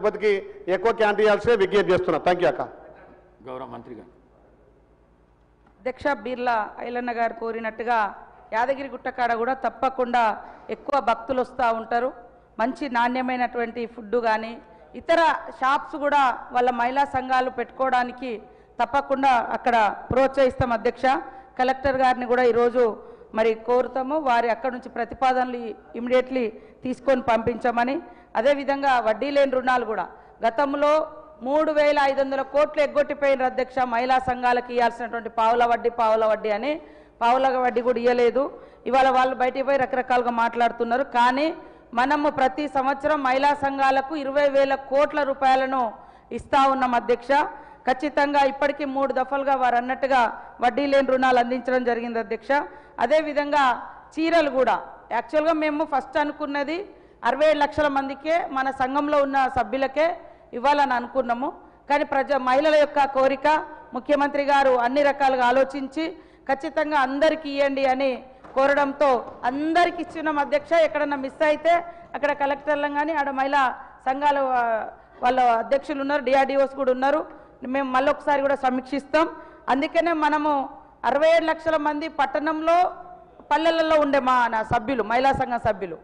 తిరుపతికి ఎక్కువ క్యాంటీన్ ఇవ్వాల్సి విజ్ఞప్తి చేస్తున్నా. థ్యాంక్ యూ అక్క. గౌరవ మంత్రి గారు. అధ్యక్ష బిర్లా ఐలన్న గారు కోరినట్టుగా యాదగిరి గుట్టకాడ కూడా తప్పకుండా ఎక్కువ భక్తులు వస్తూ ఉంటారు. మంచి నాణ్యమైనటువంటి ఫుడ్ కానీ ఇతర షాప్స్ కూడా వాళ్ళ మహిళా సంఘాలు పెట్టుకోవడానికి తప్పకుండా అక్కడ ప్రోత్సహిస్తాం అధ్యక్ష. కలెక్టర్ గారిని కూడా ఈరోజు మరి కోరుతాము, వారి అక్కడ నుంచి ప్రతిపాదనలు ఇమీడియట్లీ తీసుకొని పంపించమని. అదేవిధంగా వడ్డీ లేని రుణాలు కూడా గతంలో 3,500 కోట్లు ఎగ్గొట్టిపోయిన అధ్యక్ష మహిళా సంఘాలకు ఇవ్వాల్సినటువంటి పావుల వడ్డీ అని పావుల వడ్డీ కూడా ఇవ్వలేదు. ఇవాళ వాళ్ళు బయటికి పోయి రకరకాలుగా మాట్లాడుతున్నారు. కానీ మనము ప్రతి సంవత్సరం మహిళా సంఘాలకు 20,000 కోట్ల రూపాయలను ఇస్తా ఉన్నాం అధ్యక్ష. ఖచ్చితంగా ఇప్పటికీ 3 దఫలుగా వారు అన్నట్టుగా వడ్డీ లేని రుణాలు అందించడం జరిగింది అధ్యక్ష. అదేవిధంగా చీరలు కూడా యాక్చువల్గా మేము ఫస్ట్ అనుకున్నది 67 లక్షల మందికే మన సంఘంలో ఉన్న సభ్యులకే ఇవ్వాలని అనుకున్నాము. కానీ మహిళల యొక్క కోరిక ముఖ్యమంత్రి గారు అన్ని రకాలుగా ఆలోచించి ఖచ్చితంగా అందరికీ ఇవ్వండి అని కోరడంతో అందరికి ఇచ్చినాం అధ్యక్ష. ఎక్కడన్నా మిస్ అయితే అక్కడ కలెక్టర్లను కానీ ఆడ మహిళా సంఘాల వాళ్ళ అధ్యక్షులు ఉన్నారు, డిఆర్డిఓస్ కూడా ఉన్నారు. మేము మళ్ళీ ఒకసారి కూడా సమీక్షిస్తాం. అందుకనే మనము 67 లక్షల మంది పట్టణంలో పల్లెలలో ఉండే నా సభ్యులు మహిళా సంఘం సభ్యులు.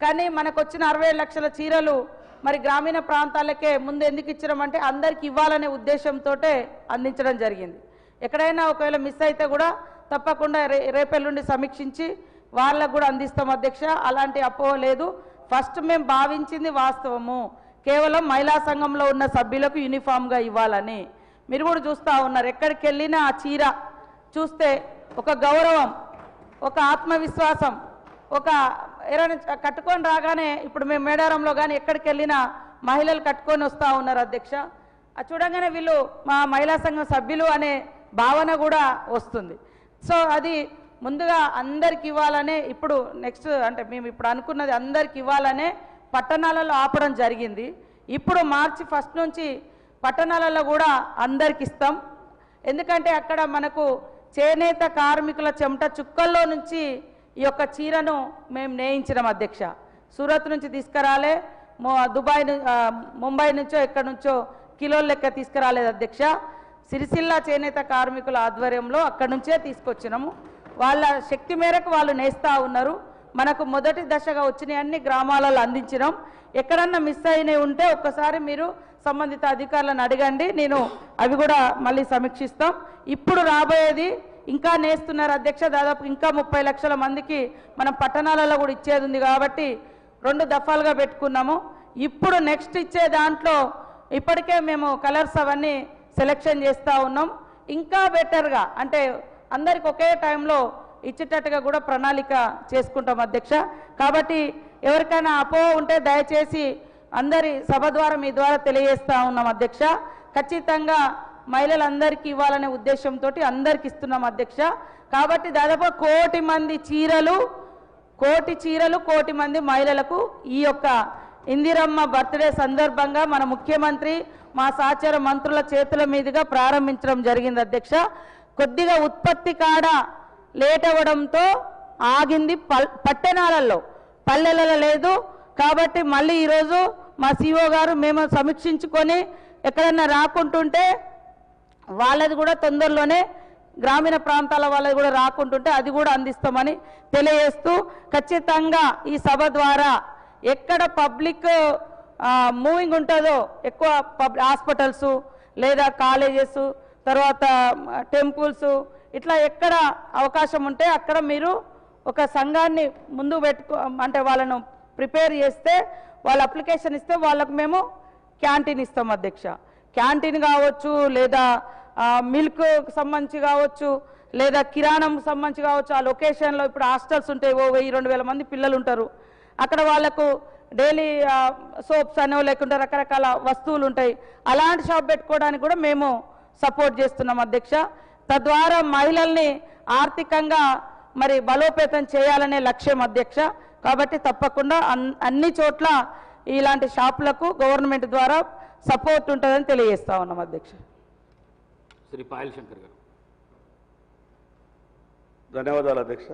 కానీ మనకు వచ్చిన 67 లక్షల చీరలు మరి గ్రామీణ ప్రాంతాలకే ముందు ఎందుకు ఇచ్చడమంటే అందరికి ఇవ్వాలనే ఉద్దేశంతో అందించడం జరిగింది. ఎక్కడైనా ఒకవేళ మిస్ అయితే కూడా తప్పకుండా రేపెల్లుండి సమీక్షించి వాళ్ళకు కూడా అందిస్తాం అధ్యక్ష. అలాంటి అపోహ లేదు. ఫస్ట్ మేము భావించింది వాస్తవము, కేవలం మహిళా సంఘంలో ఉన్న సభ్యులకు యూనిఫామ్గా ఇవ్వాలని. మీరు కూడా చూస్తూ ఉన్నారు, ఎక్కడికి వెళ్ళినా ఆ చీర చూస్తే ఒక గౌరవం, ఒక ఆత్మవిశ్వాసం, ఒక ఎవరైనా కట్టుకొని రాగానే ఇప్పుడు మేము మేడారంలో కానీ ఎక్కడికి వెళ్ళినా మహిళలు కట్టుకొని వస్తూ ఉన్నారు అధ్యక్ష. అది చూడగానే వీళ్ళు మా మహిళా సంఘం సభ్యులు అనే భావన కూడా వస్తుంది. సో అది ముందుగా అందరికి ఇవ్వాలనే ఇప్పుడు నెక్స్ట్ అంటే మేము ఇప్పుడు అనుకున్నది అందరికి ఇవ్వాలనే పట్టణాలలో ఆపడం జరిగింది. ఇప్పుడు మార్చి 1 నుంచి పట్టణాలలో కూడా అందరికి ఇస్తాం. ఎందుకంటే అక్కడ మనకు చేనేత కార్మికుల చెమట చుక్కల్లో నుంచి ఈ యొక్క చీరను మేము నేయించడం అధ్యక్ష. సూరత్ నుంచి తీసుకురాలే, దుబాయ్ ముంబై నుంచో ఎక్కడి నుంచో కిలోల లెక్క తీసుకురాలేదు అధ్యక్ష. సిరిసిల్ల చేనేత కార్మికుల ఆధ్వర్యంలో అక్కడి నుంచే తీసుకొచ్చినాము. వాళ్ళ శక్తి మేరకు వాళ్ళు నేస్తూ ఉన్నారు. మనకు మొదటి దశగా వచ్చిన అన్ని గ్రామాలలో అందించినాం. ఎక్కడన్నా మిస్ అయినవి ఉంటే ఒక్కసారి మీరు సంబంధిత అధికారులను అడగండి, నేను అవి కూడా మళ్ళీ సమీక్షిస్తాం. ఇప్పుడు రాబోయేది ఇంకా నేస్తున్నారు అధ్యక్ష. దాదాపు ఇంకా 30 లక్షల మందికి మనం పట్టణాలలో కూడా ఇచ్చేది ఉంది కాబట్టి 2 దఫాలుగా పెట్టుకున్నాము. ఇప్పుడు నెక్స్ట్ ఇచ్చే దాంట్లో ఇప్పటికే మేము కలర్స్ అవన్నీ సెలెక్షన్ చేస్తూ ఉన్నాం. ఇంకా బెటర్గా అంటే అందరికి ఒకే టైంలో ఇచ్చేటట్టుగా కూడా ప్రణాళిక చేసుకుంటాం అధ్యక్ష. కాబట్టి ఎవరికైనా అపోహ ఉంటే దయచేసి అందరి సభ ద్వారా మీ ద్వారా తెలియజేస్తూ ఉన్నాం అధ్యక్ష. ఖచ్చితంగా మహిళలందరికీ ఇవ్వాలనే ఉద్దేశంతో అందరికి ఇస్తున్నాం అధ్యక్ష. కాబట్టి దాదాపు 1 కోటి మంది చీరలు, 1 కోటి మంది మహిళలకు ఈ యొక్క ఇందిరమ్మ బర్త్డే సందర్భంగా మన ముఖ్యమంత్రి మా సహచర మంత్రుల చేతుల మీదుగా ప్రారంభించడం జరిగింది అధ్యక్ష. కొద్దిగా ఉత్పత్తి కాడ లేట్ అవ్వడంతో ఆగింది, పట్టణాలలో పల్లెలలో లేదు. కాబట్టి మళ్ళీ ఈరోజు మా సిఓ గారు మేము సమీక్షించుకొని ఎక్కడన్నా రాకుంటుంటే వాళ్ళది కూడా తొందరలోనే గ్రామీణ ప్రాంతాల వాళ్ళది కూడా రాకుంటుంటే అది కూడా అందిస్తామని తెలియజేస్తూ ఖచ్చితంగా ఈ సభ ద్వారా ఎక్కడ పబ్లిక్ మూవింగ్ ఉంటుందో ఎక్కువ హాస్పిటల్స్ లేదా కాలేజెస్ తర్వాత టెంపుల్స్ ఇట్లా ఎక్కడ అవకాశం ఉంటే అక్కడ మీరు ఒక సంఘాన్ని ముందు అంటే వాళ్ళను ప్రిపేర్ చేస్తే వాళ్ళ అప్లికేషన్ ఇస్తే వాళ్ళకు మేము క్యాంటీన్ ఇస్తాం అధ్యక్ష. క్యాంటీన్ కావచ్చు, లేదా మిల్క్ సంబంధించి కావచ్చు, లేదా కిరాణం సంబంధించి కావచ్చు. ఆ లొకేషన్లో ఇప్పుడు హాస్టల్స్ ఉంటాయి, 1000-2000 మంది పిల్లలు ఉంటారు. అక్కడ వాళ్ళకు డైలీ సోప్స్ అనో లేకుంటే రకరకాల వస్తువులు ఉంటాయి. అలాంటి షాప్ పెట్టుకోవడానికి కూడా మేము సపోర్ట్ చేస్తున్నాం అధ్యక్ష. తద్వారా మహిళల్ని ఆర్థికంగా మరి బలోపేతం చేయాలనే లక్ష్యం అధ్యక్ష. కాబట్టి తప్పకుండా అన్ని చోట్ల ఇలాంటి షాపులకు గవర్నమెంట్ ద్వారా సపోర్ట్ ఉంటుందని తెలియజేస్తా ఉన్నాం అధ్యక్ష. శ్రీ పాయల్ శంకర్ గారు. ధన్యవాదాలు అధ్యక్ష.